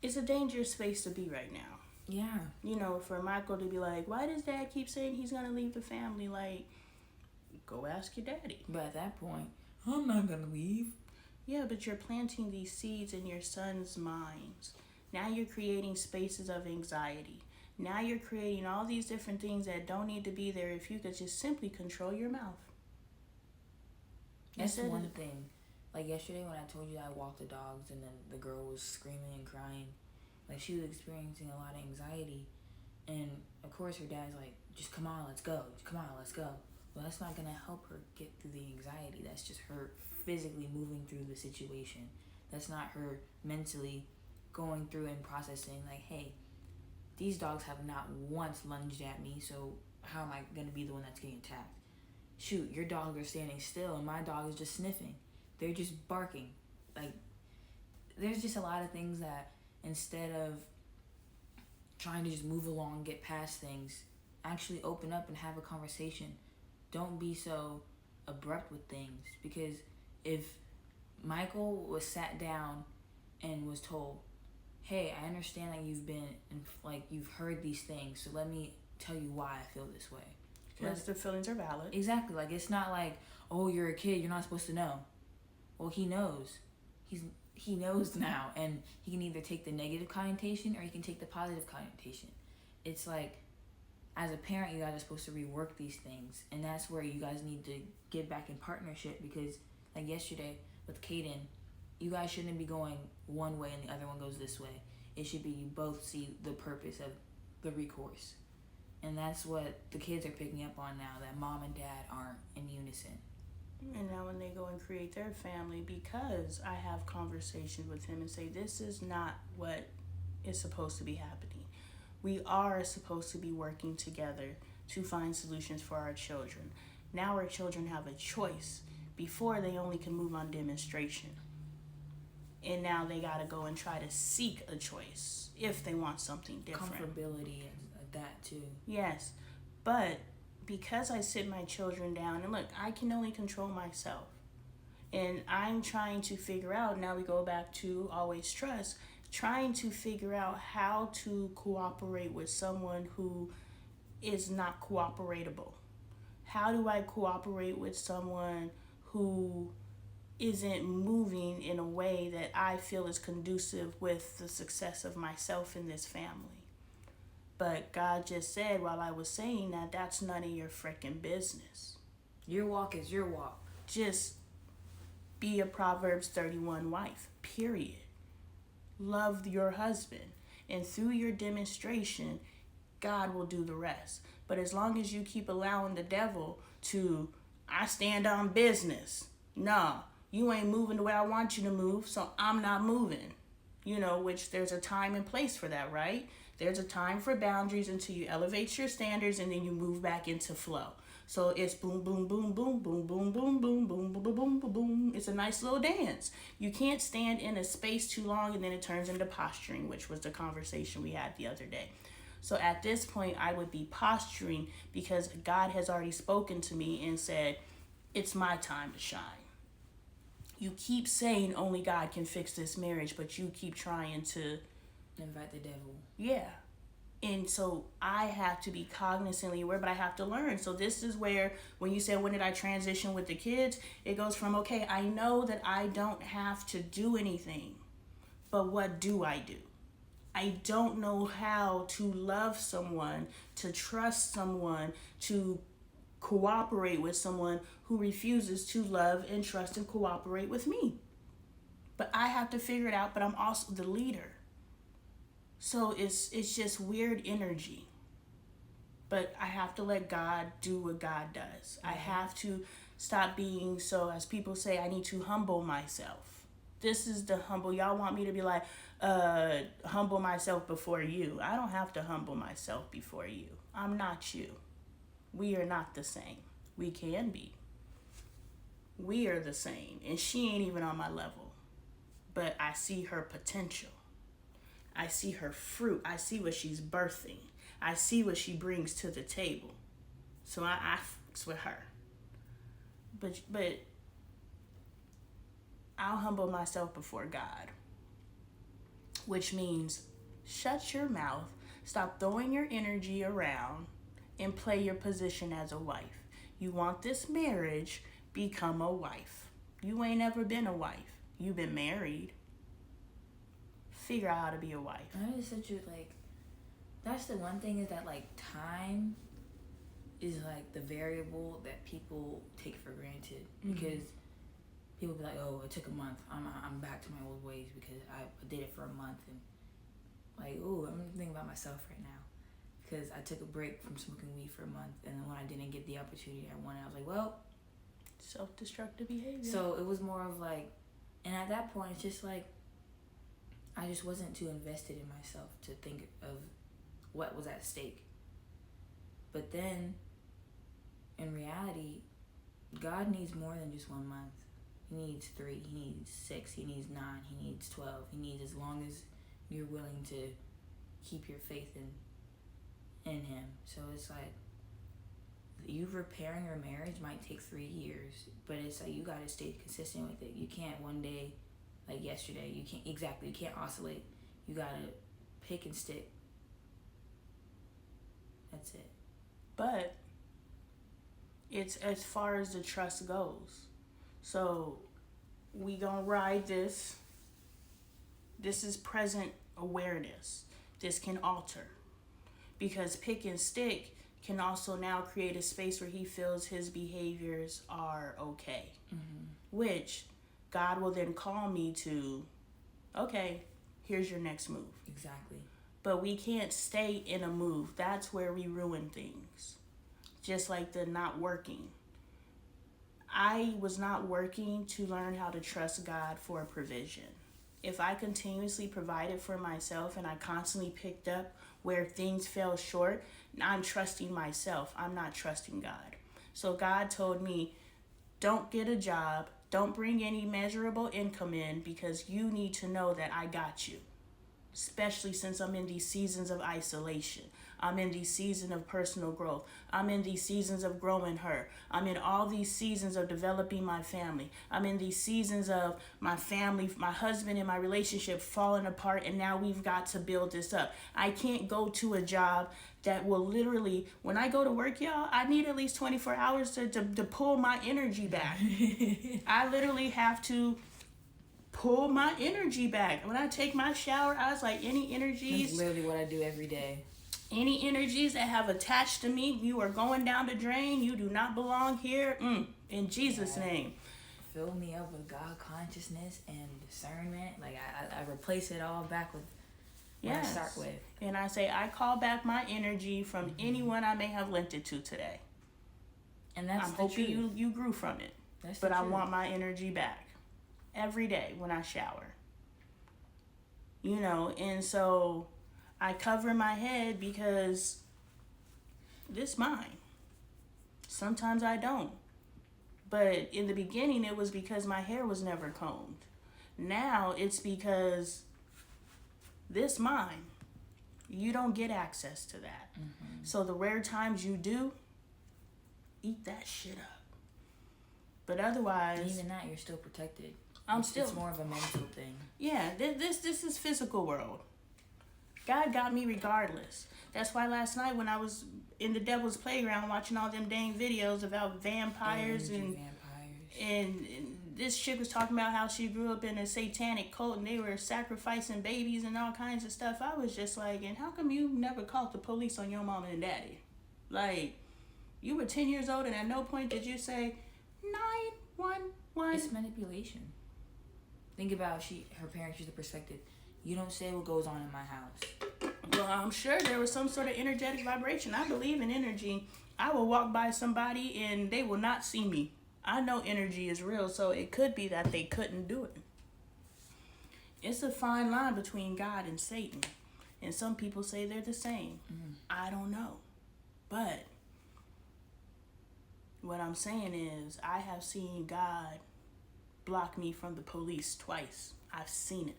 It's a dangerous space to be right now. Yeah. For Michael to be like, why does dad keep saying he's going to leave the family? Like, go ask your daddy. But at that point, I'm not gonna leave. Yeah, but you're planting these seeds in your son's minds. Now you're creating spaces of anxiety. Now you're creating all these different things that don't need to be there if you could just simply control your mouth. That's one thing. Like yesterday when I told you I walked the dogs and then the girl was screaming and crying. Like she was experiencing a lot of anxiety. And of course her dad's like, just come on, let's go. Come on, let's go. Well, that's not going to help her get through the anxiety. That's just her physically moving through the situation. That's not her mentally going through and processing like, hey, these dogs have not once lunged at me, so how am I going to be the one that's getting attacked? Shoot, your dogs are standing still and my dog is just sniffing. They're just barking. Like, there's just a lot of things that instead of trying to just move along, get past things, actually open up and have a conversation. Don't be so abrupt with things, because if Michael was sat down and was told, hey, I understand that you've been you've heard these things, so let me tell you why I feel this way. Because the feelings are valid. Exactly. Like, it's not like, oh, you're a kid, you're not supposed to know. Well, he knows. He knows now, and he can either take the negative connotation or he can take the positive connotation. It's like, as a parent, you guys are supposed to rework these things, and that's where you guys need to get back in partnership, because like yesterday with Kaden, you guys shouldn't be going one way and the other one goes this way. It should be you both see the purpose of the recourse. And that's what the kids are picking up on now, that mom and dad aren't in unison. And now when they go and create their family, because I have conversations with him and say, this is not what is supposed to be happening. We are supposed to be working together to find solutions for our children. Now our children have a choice. Before, they only can move on demonstration. And now they got to go and try to seek a choice if they want something different. Comfortability and that too. Yes. But because I sit my children down, and look, I can only control myself. And I'm trying to figure out, now we go back to always trust, trying to figure out how to cooperate with someone who is not cooperatable. How do I cooperate with someone who isn't moving in a way that I feel is conducive with the success of myself in this family? But God just said while I was saying that, that's none of your freaking business. Your walk is your walk. Just be a Proverbs 31 wife, period. Love your husband. And through your demonstration, God will do the rest. But as long as you keep allowing the devil to, I stand on business. Nah, you ain't moving the way I want you to move, so I'm not moving. Which there's a time and place for that, right? There's a time for boundaries until you elevate your standards and then you move back into flow. So it's boom, boom, boom, boom, boom, boom, boom, boom, boom, boom, boom, boom, boom. It's a nice little dance. You can't stand in a space too long and then it turns into posturing, which was the conversation we had the other day. So at this point, I would be posturing because God has already spoken to me and said, it's my time to shine. You keep saying only God can fix this marriage, but you keep trying to invite the devil. Yeah. And so I have to be cognizantly aware, but I have to learn. So this is where, when you said, when did I transition with the kids? It goes from, okay, I know that I don't have to do anything, but what do I do? I don't know how to love someone, to trust someone, to cooperate with someone who refuses to love and trust and cooperate with me. But I have to figure it out, but I'm also the leader. So it's just weird energy. But I have to let God do what God does. I have to stop being so, as people say, I need to humble myself. This is the humble. Y'all want me to be like, humble myself before you. I don't have to humble myself before you. I'm not you. We are not the same. We can be. We are the same. And she ain't even on my level. But I see her potential. I see her fruit. I see what she's birthing. I see what she brings to the table. So I fix with her. But I'll humble myself before God. which means shut your mouth, stop throwing your energy around, and play your position as a wife. You want this marriage, become a wife. You ain't ever been a wife. You've been married. Figure out how to be a wife. That is such a, like, that's the one thing is that, like, time is, like, the variable that people take for granted. Because people be like, oh, it took a month. I'm back to my old ways because I did it for a month. And, like, ooh, I'm thinking about myself right now. Because I took a break from smoking weed for a month. And then when I didn't get the opportunity I wanted, I was like, well. Self-destructive behavior. So it was more of, like, and at that point, it's just, like, I just wasn't too invested in myself to think of what was at stake. But then, in reality, God needs more than just 1 month. He needs 3, he needs 6, he needs 9, he needs 12. He needs as long as you're willing to keep your faith in him. So it's like, you repairing your marriage might take 3 years, but it's like you gotta stay consistent with it. You can't one day, like yesterday, you can't oscillate. You gotta pick and stick. That's it. But it's as far as the trust goes. So we gonna ride this. This is present awareness. This can alter. Because pick and stick can also now create a space where he feels his behaviors are okay. Which God will then call me to, okay, here's your next move. Exactly. But we can't stay in a move. That's where we ruin things. Just like the not working. I was not working to learn how to trust God for provision. If I continuously provided for myself and I constantly picked up where things fell short, I'm trusting myself. I'm not trusting God. So God told me, don't get a job. Don't bring any measurable income in because you need to know that I got you. Especially since I'm in these seasons of isolation. I'm in these seasons of personal growth. I'm in these seasons of growing her. I'm in all these seasons of developing my family. I'm in these seasons of my family, my husband and my relationship falling apart, and now we've got to build this up. I can't go to a job that will literally, when I go to work, y'all, I need at least 24 hours to pull my energy back. I literally have to pull my energy back. When I take my shower, I was like, any energies. That's literally what I do every day. Any energies that have attached to me, you are going down the drain. You do not belong here. In Jesus' name. Fill me up with God consciousness and discernment. Like I replace it all back with what I start with. And I say, I call back my energy from anyone I may have lent it to today. And that's I'm hoping you grew from it. But I want my energy back every day when I shower. You know, and so I cover my head because this mine. Sometimes I don't. But in the beginning, it was because my hair was never combed. Now it's because this mine. You don't get access to that. So the rare times you do, eat that shit up. But otherwise, and even that, you're still protected. It's more of a mental thing. Yeah, this is physical world. God got me regardless. That's why last night when I was in the devil's playground watching all them dang videos about vampires and this chick was talking about how she grew up in a satanic cult and they were sacrificing babies and all kinds of stuff. I was just like, and how come you never called the police on your mom and daddy? Like, you were 10 years old and at no point did you say 911. It's manipulation. Think about her parents use the perspective. You don't say what goes on in my house. Well, I'm sure there was some sort of energetic vibration. I believe in energy. I will walk by somebody and they will not see me. I know energy is real, so it could be that they couldn't do it. It's a fine line between God and Satan. And some people say they're the same. I don't know. But what I'm saying is I have seen God block me from the police twice. I've seen it.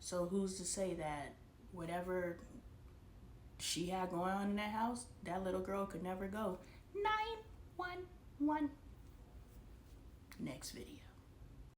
So who's to say that whatever she had going on in that house, that little girl could never go 911. Next video.